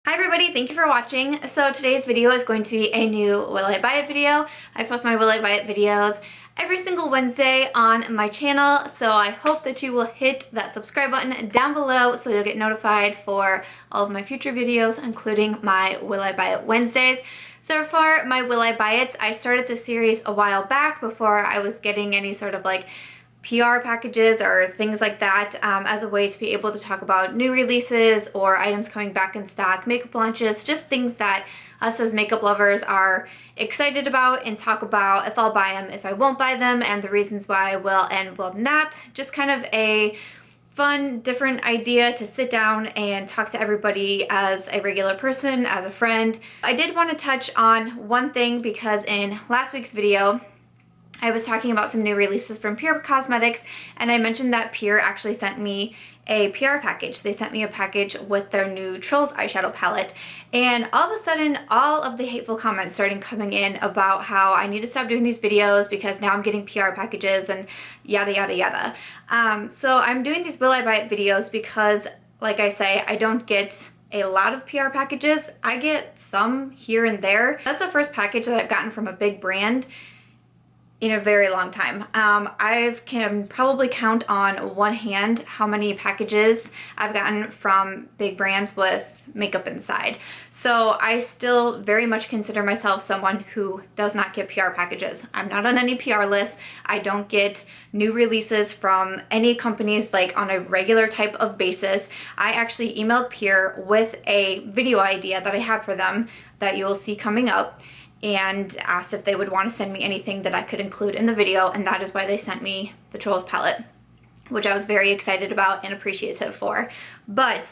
Hi everybody, thank you for watching. So today's video is going to be a new Will I Buy It video. I post my Will I Buy It videos every single Wednesday on my channel, so I hope that you will hit that subscribe button down below so you'll get notified for all of my future videos, including my Will I Buy It Wednesdays. So for my Will I Buy It, I started this series a while back before I was getting any sort of like PR packages or things like that as a way to be able to talk about new releases or items coming back in stock, makeup launches, just things that us as makeup lovers are excited about and talk about if I'll buy them, if I won't buy them, and the reasons why I will and will not. Just kind of a fun, different idea to sit down and talk to everybody as a regular person, as a friend. I did want to touch on one thing because in last week's video, I was talking about some new releases from Pure Cosmetics, and I mentioned that Pure actually sent me a PR package. They sent me a package with their new Trolls eyeshadow palette, and all of a sudden all of the hateful comments started coming in about how I need to stop doing these videos because now I'm getting PR packages and yada yada yada. So I'm doing these Will I Buy It videos because, like I say, I don't get a lot of PR packages. I get some here and there. That's the first package that I've gotten from a big brand in a very long time. I can probably count on one hand how many packages I've gotten from big brands with makeup inside. So I still very much consider myself someone who does not get PR packages. I'm not on any PR list. I don't get new releases from any companies like on a regular type of basis. I actually emailed Pure with a video idea that I had for them that you will see coming up, and asked if they would want to send me anything that I could include in the video, and that is why they sent me the Trolls palette, which I was very excited about and appreciative for. But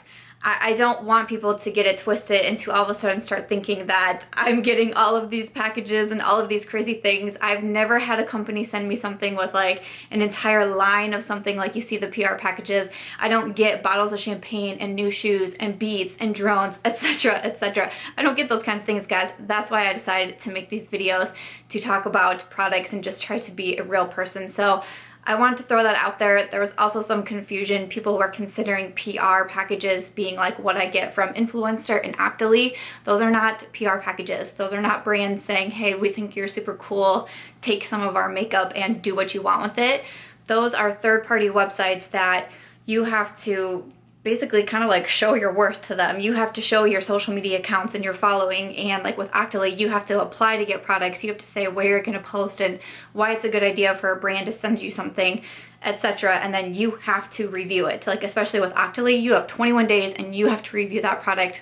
I don't want people to get it twisted and to all of a sudden start thinking that I'm getting all of these packages and all of these crazy things. I've never had a company send me something with like an entire line of something like you see the PR packages. I don't get bottles of champagne and new shoes and beads and drones, etc, etc. I don't get those kind of things, guys. That's why I decided to make these videos, to talk about products and just try to be a real person. So I wanted to throw that out there. There was also some confusion. People were considering PR packages being like what I get from Influencer and Octoly. Those are not PR packages. Those are not brands saying, hey, we think you're super cool, take some of our makeup and do what you want with it. Those are third-party websites that you have to basically kind of like show your worth to them. You have to show your social media accounts and your following, and like with Octoly, you have to apply to get products. You have to say where you're gonna post and why it's a good idea for a brand to send you something, etc. And then you have to review it. Like especially with Octoly, you have 21 days and you have to review that product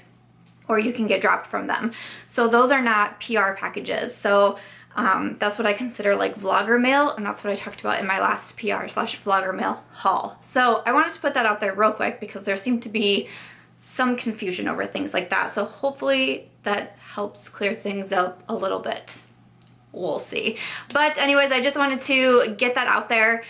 or you can get dropped from them. So those are not PR packages. So that's what I consider like vlogger mail, and that's what I talked about in my last PR/vlogger mail haul. So I wanted to put that out there real quick because there seemed to be some confusion over things like that. So hopefully that helps clear things up a little bit. We'll see. But anyways, I just wanted to get that out there.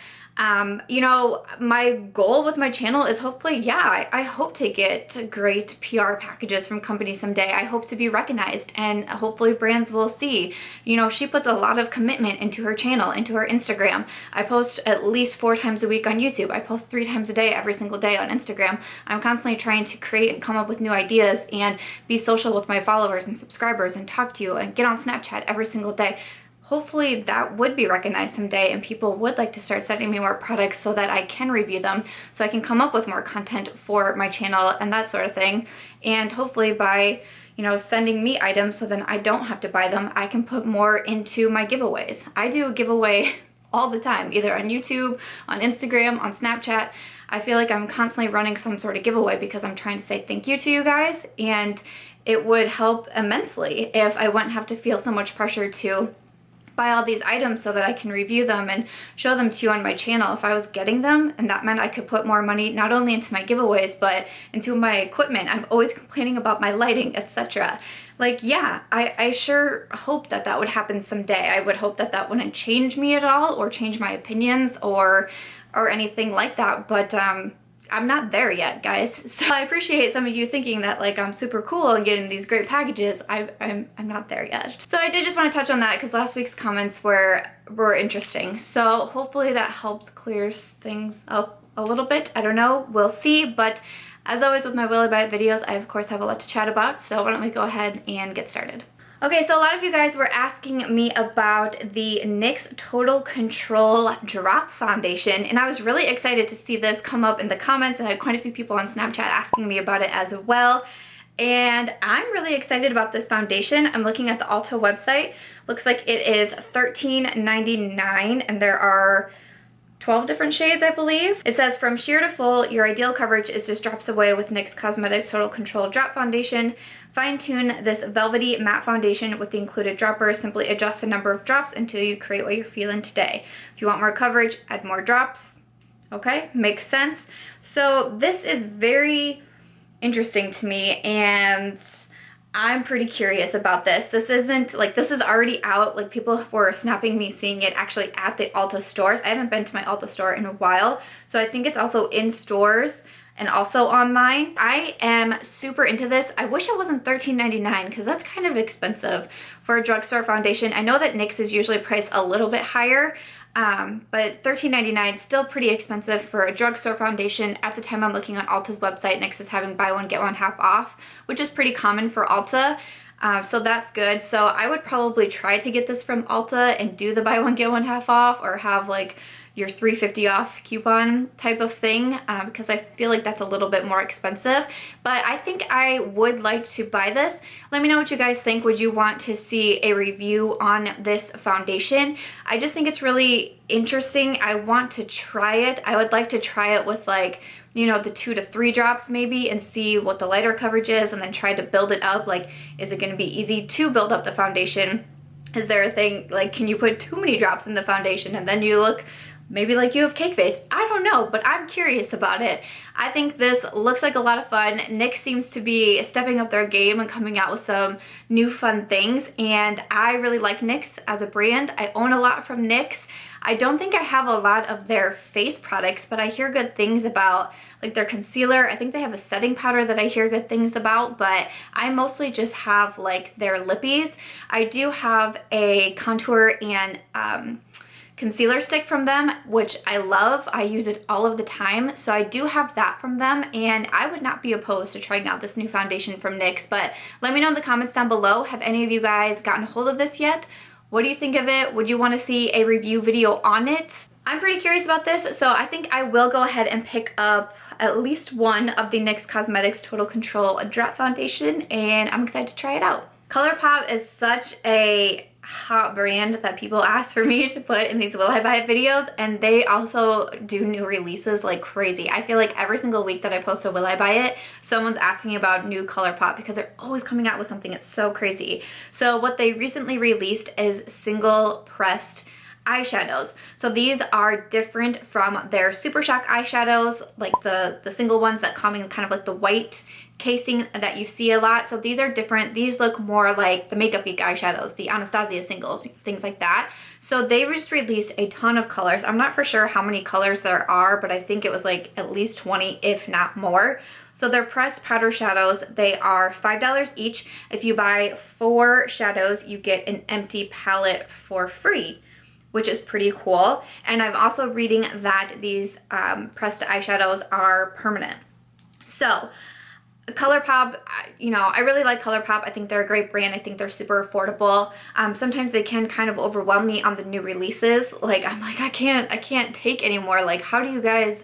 You know, my goal with my channel is hopefully, yeah, I hope to get great PR packages from companies someday. I hope to be recognized, and hopefully brands will see. You know, she puts a lot of commitment into her channel, into her Instagram. I post at least 4 times a week on YouTube. I post 3 times a day, every single day on Instagram. I'm constantly trying to create and come up with new ideas and be social with my followers and subscribers and talk to you and get on Snapchat every single day. Hopefully that would be recognized someday and people would like to start sending me more products so that I can review them, so I can come up with more content for my channel and that sort of thing. And hopefully by, you know, sending me items so then I don't have to buy them, I can put more into my giveaways. I do a giveaway all the time, either on YouTube, on Instagram, on Snapchat. I feel like I'm constantly running some sort of giveaway because I'm trying to say thank you to you guys, and it would help immensely if I wouldn't have to feel so much pressure to buy all these items so that I can review them and show them to you on my channel. If I was getting them, and that meant I could put more money not only into my giveaways but into my equipment. I'm always complaining about my lighting, etc. Like, yeah, I sure hope that that would happen someday. I would hope that that wouldn't change me at all or change my opinions or anything like that, but I'm not there yet, guys. So I appreciate some of you thinking that like I'm super cool and getting these great packages. I'm not there yet. So I did just want to touch on that because last week's comments were interesting. So hopefully that helps clear things up a little bit. I don't know, we'll see, but As always with my Will I Buy It videos, I of course have a lot to chat about, so why don't we go ahead and get started. Okay, so a lot of you guys were asking me about the NYX Total Control Drop Foundation, and I was really excited to see this come up in the comments, and I had quite a few people on Snapchat asking me about it as well. And I'm really excited about this foundation. I'm looking at the Ulta website. Looks like it is $13.99, and there are 12 different shades, I believe. It says, from sheer to full, your ideal coverage is just drops away with NYX Cosmetics Total Control Drop Foundation. Fine-tune this velvety matte foundation with the included dropper. Simply adjust the number of drops until you create what you're feeling today. If you want more coverage, add more drops. Okay, makes sense. So this is very interesting to me, and I'm pretty curious about this. This isn't, like, this is already out. Like, people were snapping me seeing it actually at the Ulta stores. I haven't been to my Ulta store in a while, so I think it's also in stores and also online. I am super into this. I wish it wasn't $13.99 because that's kind of expensive for a drugstore foundation. I know that NYX is usually priced a little bit higher, but $13.99 is still pretty expensive for a drugstore foundation. At the time I'm looking on Ulta's website, NYX is having buy one, get one half off, which is pretty common for Ulta. So that's good. So I would probably try to get this from Ulta and do the buy one, get one half off, or have like your $3.50 off coupon type of thing, because I feel like that's a little bit more expensive. But I think I would like to buy this. Let me know what you guys think. Would you want to see a review on this foundation? I just think it's really interesting. I want to try it. I would like to try it with, like, you know, the 2 to 3 drops maybe, and see what the lighter coverage is, and then try to build it up. Like, is it going to be easy to build up the foundation? Is there a thing, like, can you put too many drops in the foundation and then you look maybe like you have cake face? I don't know, but I'm curious about it. I think this looks like a lot of fun. NYX seems to be stepping up their game and coming out with some new fun things, and I really like NYX as a brand. I own a lot from NYX. I don't think I have a lot of their face products, but I hear good things about, like, their concealer. I think they have a setting powder that I hear good things about, but I mostly just have, like, their lippies. I do have a contour and concealer stick from them, which I love. I use it all of the time, so I do have that from them, and I would not be opposed to trying out this new foundation from NYX. But let me know in the comments down below, have any of you guys gotten a hold of this yet? What do you think of it? Would you want to see a review video on it? I'm pretty curious about this, so I think I will go ahead and pick up at least one of the NYX Cosmetics Total Control Drop Foundation, and I'm excited to try it out. Colourpop is such a hot brand that people ask for me to put in these Will I Buy It videos, and they also do new releases like crazy. I feel like every single week that I post a Will I Buy It, someone's asking about new Colourpop because they're always coming out with something. It's so crazy. So what they recently released is single pressed eyeshadows. So these are different from their Super Shock eyeshadows, like the single ones that come in kind of like the white casing that you see a lot. So these are different. These look more like the Makeup Geek eyeshadows, the Anastasia singles, things like that. So they just released a ton of colors. I'm not for sure how many colors there are, but I think it was like at least 20, if not more. So they're pressed powder shadows. They are $5 each. If you buy 4 shadows, you get an empty palette for free, which is pretty cool. And I'm also reading that these pressed eyeshadows are permanent. So Colourpop, you know, I really like Colourpop. I think they're a great brand. I think they're super affordable. Sometimes they can kind of overwhelm me on the new releases. Like, I'm like, I can't take anymore. Like, how do you guys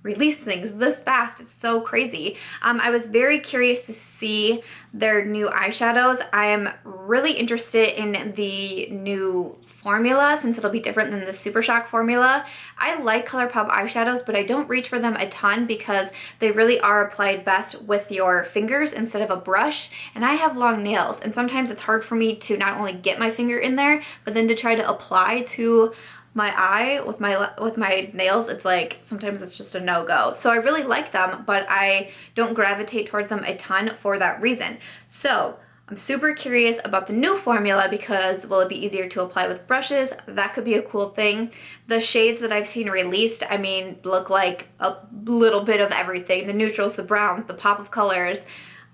release things this fast? It's so crazy. I was very curious to see their new eyeshadows. I am really interested in the new formula since it'll be different than the Super Shock formula. I like Colourpop eyeshadows, but I don't reach for them a ton because they really are applied best with your fingers instead of a brush, and I have long nails, and sometimes it's hard for me to not only get my finger in there, but then to try to apply to my eye with my nails. It's like sometimes it's just a no-go. So I really like them, but I don't gravitate towards them a ton for that reason. So I'm super curious about the new formula because will it be easier to apply with brushes? That could be a cool thing. The shades that I've seen released, I mean, look like a little bit of everything. The neutrals, the browns, the pop of colors.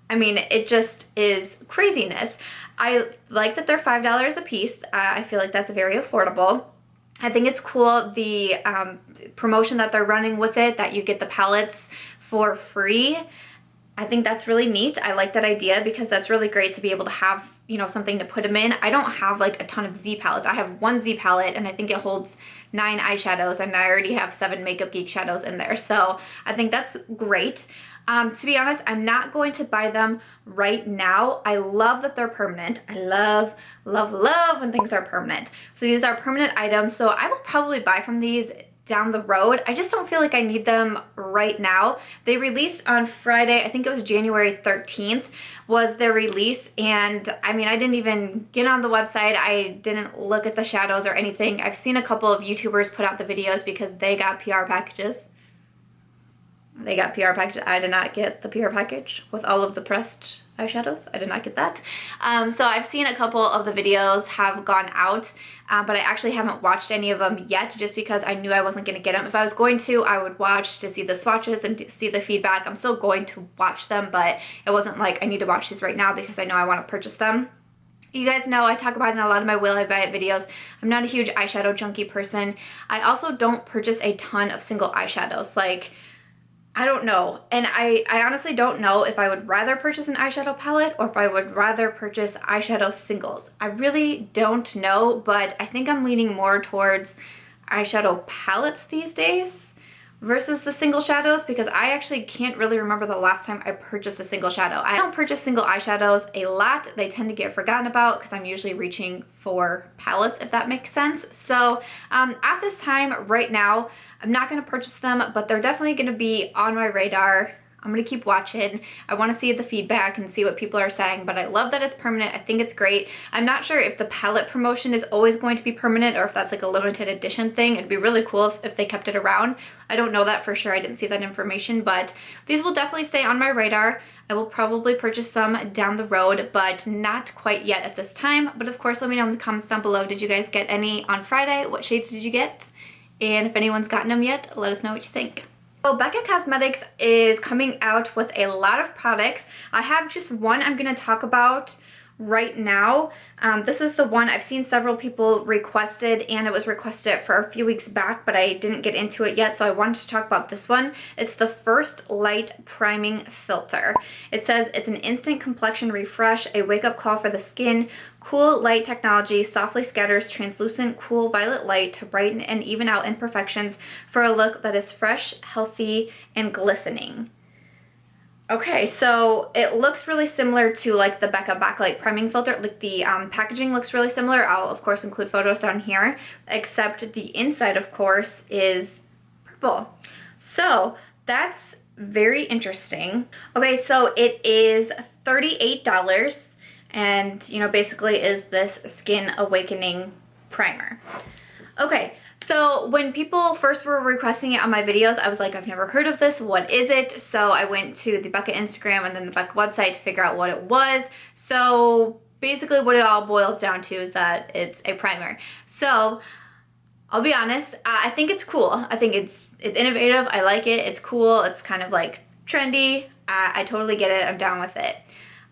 I mean, it just is craziness. I like that they're $5 a piece. I feel like that's very affordable. I think it's cool, the promotion that they're running with it, that you get the palettes for free. I think that's really neat. I like that idea because that's really great to be able to have, you know, something to put them in. I don't have like a ton of Z palettes. I have one Z palette and I think it holds 9 eyeshadows, and I already have 7 Makeup Geek shadows in there. So I think that's great. To be honest, I'm not going to buy them right now. I love that they're permanent. I love, love, love when things are permanent. So these are permanent items. So I will probably buy from these down the road. I just don't feel like I need them right now. They released on Friday, I think it was January 13th was their release, and I mean, I didn't even get on the website. I didn't look at the shadows or anything. I've seen a couple of YouTubers put out the videos because they got PR packages. They got PR package. I did not get the PR package with all of the pressed eyeshadows. I did not get that. So I've seen a couple of the videos have gone out, but I actually haven't watched any of them yet just because I knew I wasn't going to get them. If I was going to, I would watch to see the swatches and to see the feedback. I'm still going to watch them, but it wasn't like I need to watch these right now because I know I want to purchase them. You guys know I talk about it in a lot of my Will I Buy It videos. I'm not a huge eyeshadow junkie person. I also don't purchase a ton of single eyeshadows. Like, I don't know, and I honestly don't know if I would rather purchase an eyeshadow palette or if I would rather purchase eyeshadow singles. I really don't know, but I think I'm leaning more towards eyeshadow palettes these days versus the single shadows because I actually can't really remember the last time I purchased a single shadow. I don't purchase single eyeshadows a lot. They tend to get forgotten about because I'm usually reaching for palettes, if that makes sense. So at this time right now, I'm not going to purchase them, but they're definitely going to be on my radar. I'm going to keep watching. I want to see the feedback and see what people are saying, but I love that it's permanent. I think it's great. I'm not sure if the palette promotion is always going to be permanent or if that's like a limited edition thing. It'd be really cool if they kept it around. I don't know that for sure. I didn't see that information, but these will definitely stay on my radar. I will probably purchase some down the road, but not quite yet at this time. But of course, let me know in the comments down below. Did you guys get any on Friday? What shades did you get? And if anyone's gotten them yet, let us know what you think. So Becca Cosmetics is coming out with a lot of products. I have just one I'm going to talk about right now. This is the one I've seen several people requested, and it was requested for a few weeks back, but I didn't get into it yet, so I wanted to talk about this one. It's the First Light Priming Filter. It says it's an instant complexion refresh, a wake-up call for the skin. Cool light technology softly scatters translucent, cool violet light to brighten and even out imperfections for a look that is fresh, healthy, and glistening. Okay, so it looks really similar to like the Becca Backlight Priming Filter. Like the packaging looks really similar. I'll of course include photos down here, except the inside of course is purple. So that's very interesting. Okay, so it is $38 and you know basically is this Skin Awakening primer. Okay. So when people first were requesting it on my videos, I was like, I've never heard of this. What is it? So I went to the Becca Instagram and then the Becca website to figure out what it was. So basically what it all boils down to is that it's a primer. So I'll be honest, I think it's cool. I think it's innovative. I like it. It's cool. It's kind of like trendy. I totally get it. I'm down with it.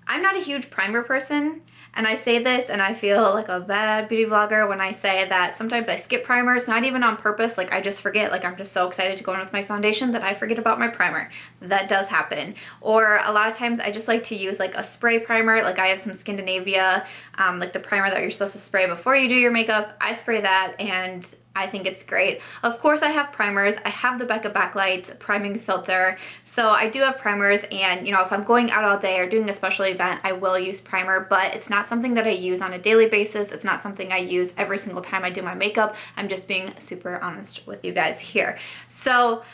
I'm not a huge primer person. And I say this and I feel like a bad beauty vlogger when I say that sometimes I skip primers, not even on purpose. Like I just forget, like I'm just so excited to go in with my foundation that I forget about my primer. That does happen. Or a lot of times I just like to use like a spray primer. Like I have some Scandinavia, like the primer that you're supposed to spray before you do your makeup. I spray that and I think it's great. Of course I have primers. I have the Becca Backlight Priming Filter. So I do have primers, and you know, if I'm going out all day or doing a special event, I will use primer, but it's not something that I use on a daily basis. It's not something I use every single time I do my makeup. I'm just being super honest with you guys here. So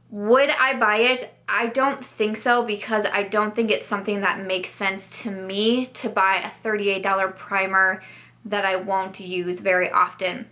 would I buy it? I don't think so, because I don't think it's something that makes sense to me to buy a $38 primer that I won't use very often.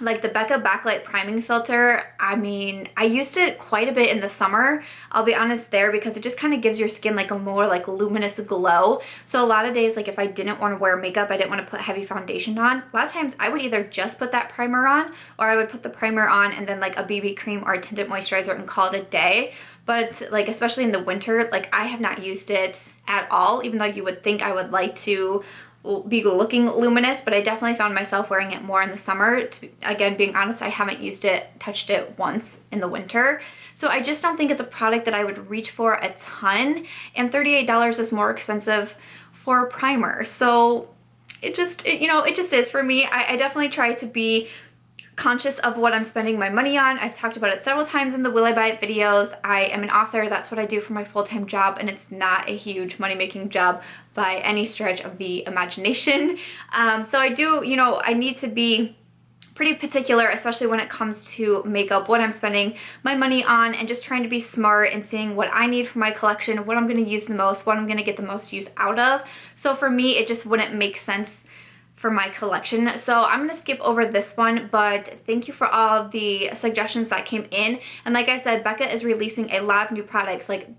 Like the Becca Backlight Priming Filter, I mean, I used it quite a bit in the summer, I'll be honest there, because it just kind of gives your skin like a more like luminous glow. So a lot of days, like if I didn't want to wear makeup, I didn't want to put heavy foundation on, a lot of times I would either just put that primer on, or I would put the primer on and then like a BB cream or a tinted moisturizer and call it a day. But like especially in the winter, like I have not used it at all, even though you would think I would like to be looking luminous, but I definitely found myself wearing it more in the summer. Again, being honest, I haven't touched it once in the winter. So I just don't think it's a product that I would reach for a ton, and $38 is more expensive for a primer. So it just is for me. I definitely try to be conscious of what I'm spending my money on. I've talked about it several times in the Will I Buy It videos. I am an author. That's what I do for my full-time job, and it's not a huge money-making job by any stretch of the imagination. So I do, I need to be pretty particular, especially when it comes to makeup, what I'm spending my money on, and just trying to be smart and seeing what I need for my collection, what I'm going to use the most, what I'm going to get the most use out of. So for me, it just wouldn't make sense for my collection. So I'm going to skip over this one, but thank you for all the suggestions that came in. And like I said, Becca is releasing a lot of new products. Like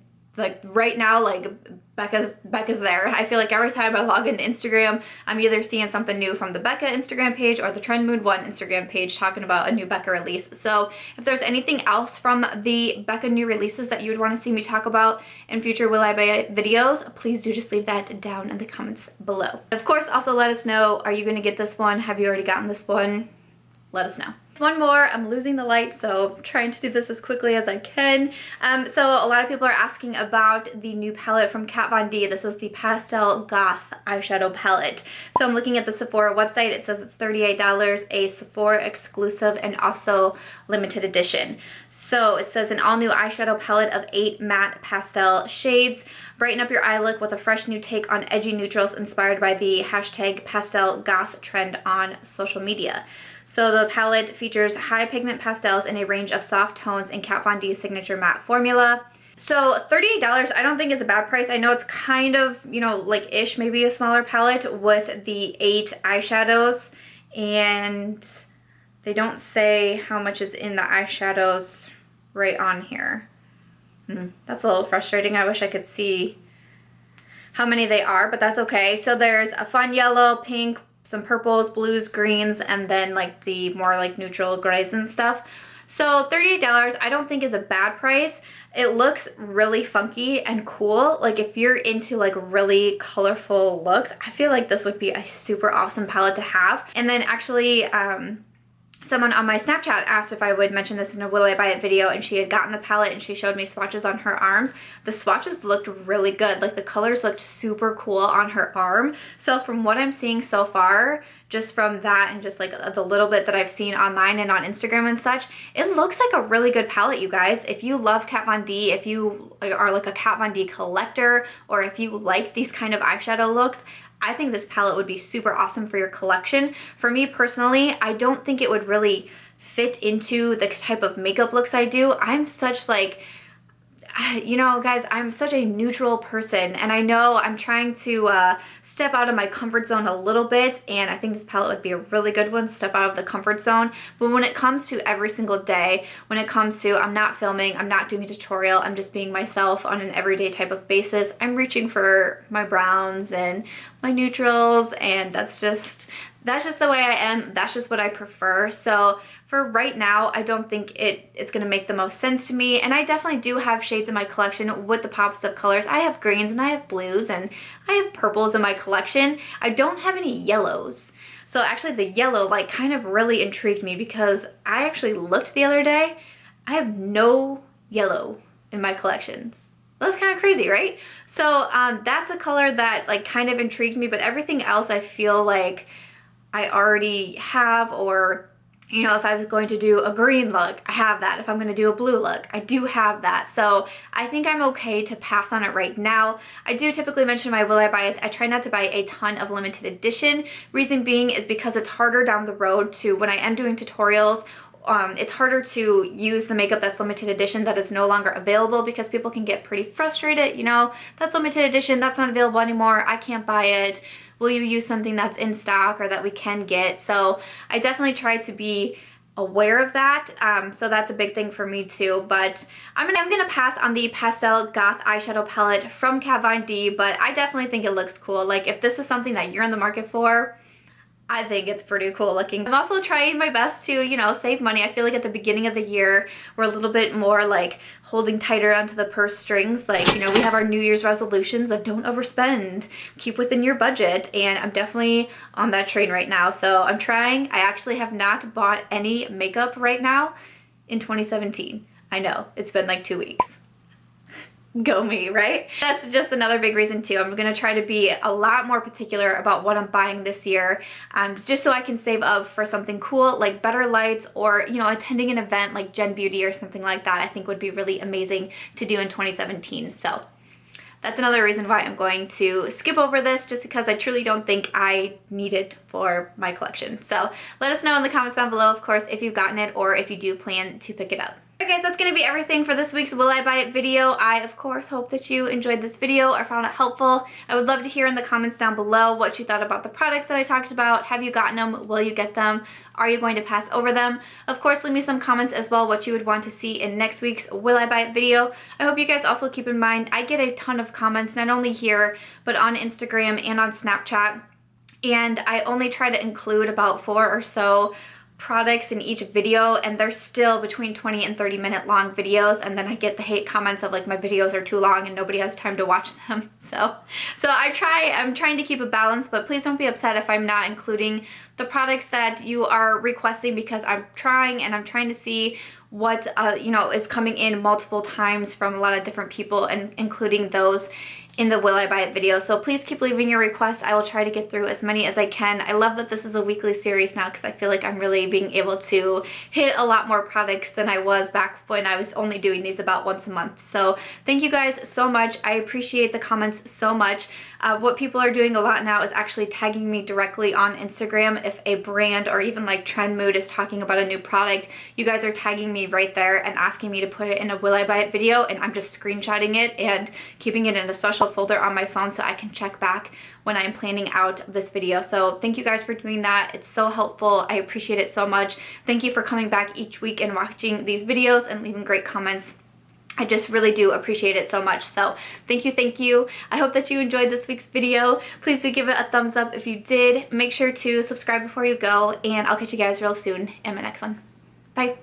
right now, like Becca's there. I feel like every time I log into Instagram, I'm either seeing something new from the Becca Instagram page or the Trend Mood 1 Instagram page talking about a new Becca release. So if there's anything else from the Becca new releases that you would want to see me talk about in future Will I Buy It videos, please do just leave that down in the comments below. Of course, also let us know, are you going to get this one? Have you already gotten this one? Let us know. One more, I'm losing the light, so I'm trying to do this as quickly as I can. So a lot of people are asking about the new palette from Kat Von D. This is the Pastel Goth eyeshadow palette. So I'm looking at the Sephora website. It says it's $38, a Sephora exclusive, and also limited edition. So it says an all-new eyeshadow palette of 8 matte pastel shades. Brighten up your eye look with a fresh new take on edgy neutrals inspired by the hashtag pastel goth trend on social media. So the palette features high pigment pastels in a range of soft tones in Kat Von D's signature matte formula. So $38 I don't think is a bad price. I know it's kind of, like ish, maybe a smaller palette with the 8 eyeshadows, and they don't say how much is in the eyeshadows right on here. That's a little frustrating. I wish I could see how many they are, but that's okay. So there's a fun yellow, pink, some purples, blues, greens, and then like the more like neutral grays and stuff. So $38 I don't think is a bad price. It looks really funky and cool. Like if you're into like really colorful looks, I feel like this would be a super awesome palette to have. And then actually someone on my Snapchat asked if I would mention this in a Will I Buy It video, and she had gotten the palette and she showed me swatches on her arms. The swatches looked really good. Like the colors looked super cool on her arm. So from what I'm seeing so far, just from that and just like the little bit that I've seen online and on Instagram and such, it looks like a really good palette, you guys. If you love Kat Von D, if you are like a Kat Von D collector, or if you like these kind of eyeshadow looks, I think this palette would be super awesome for your collection. For me personally, I don't think it would really fit into the type of makeup looks I do. I'm such like, guys, I'm such a neutral person, and I know I'm trying to step out of my comfort zone a little bit, and I think this palette would be a really good one to step out of the comfort zone. But when it comes to every single day, when it comes to I'm not filming, I'm not doing a tutorial, I'm just being myself on an everyday type of basis, I'm reaching for my browns and my neutrals, and that's just the way I am. That's just what I prefer. So for right now, I don't think it's gonna make the most sense to me. And I definitely do have shades in my collection with the pops of colors. I have greens and I have blues and I have purples in my collection. I don't have any yellows. So actually the yellow like kind of really intrigued me, because I actually looked the other day. I have no yellow in my collections. That's kind of crazy, right? So that's a color that like kind of intrigued me, but everything else I feel like I already have, or if I was going to do a green look, I have that. If I'm going to do a blue look, I do have that. So I think I'm okay to pass on it right now. I do typically mention my Will I Buy It. I try not to buy a ton of limited edition. Reason being is because it's harder down the road to, when I am doing tutorials, it's harder to use the makeup that's limited edition that is no longer available, because people can get pretty frustrated. That's limited edition, that's not available anymore, I can't buy it. Will you use something that's in stock or that we can get? So I definitely try to be aware of that. So that's a big thing for me too. But I'm gonna pass on the Pastel Goth eyeshadow palette from Kat Von D, but I definitely think it looks cool. Like if this is something that you're in the market for, I think it's pretty cool looking. I'm also trying my best to, you know, save money. I feel like at the beginning of the year, we're a little bit more like holding tighter onto the purse strings. Like, you know, we have our New Year's resolutions of don't overspend, keep within your budget, and I'm definitely on that train right now. So I'm trying. I actually have not bought any makeup right now in 2017. I know, it's been like 2 weeks. Go me, right? That's just another big reason too. I'm gonna try to be a lot more particular about what I'm buying this year, just so I can save up for something cool like better lights, or, you know, attending an event like Gen Beauty or something like that. I think would be really amazing to do in 2017. So that's another reason why I'm going to skip over this, just because I truly don't think I need it for my collection. So let us know in the comments down below, of course, if you've gotten it or if you do plan to pick it up. Okay guys, that's going to be everything for this week's Will I Buy It video. I, of course, hope that you enjoyed this video or found it helpful. I would love to hear in the comments down below what you thought about the products that I talked about. Have you gotten them? Will you get them? Are you going to pass over them? Of course, leave me some comments as well what you would want to see in next week's Will I Buy It video. I hope you guys also keep in mind I get a ton of comments, not only here, but on Instagram and on Snapchat. And I only try to include about 4 or so products in each video, and they're still between 20 and 30-minute long videos, and then I get the hate comments of like my videos are too long and nobody has time to watch them. So I'm trying to keep a balance, but please don't be upset if I'm not including the products that you are requesting, because I'm trying to see what you know, is coming in multiple times from a lot of different people, and including those in the Will I Buy It video. So please keep leaving your requests. I will try to get through as many as I can. I love that this is a weekly series now, because I feel like I'm really being able to hit a lot more products than I was back when I was only doing these about once a month. So thank you guys so much. I appreciate the comments so much. What people are doing a lot now is actually tagging me directly on Instagram. If a brand or even like Trend Mood is talking about a new product, you guys are tagging me right there and asking me to put it in a Will I Buy It video, and I'm just screenshotting it and keeping it in a special folder on my phone so I can check back when I'm planning out this video. So thank you guys for doing that. It's so helpful. I appreciate it so much. Thank you for coming back each week and watching these videos and leaving great comments. I just really do appreciate it so much. So thank you, thank you. I hope that you enjoyed this week's video. Please do give it a thumbs up if you did. Make sure to subscribe before you go, and I'll catch you guys real soon in my next one. Bye.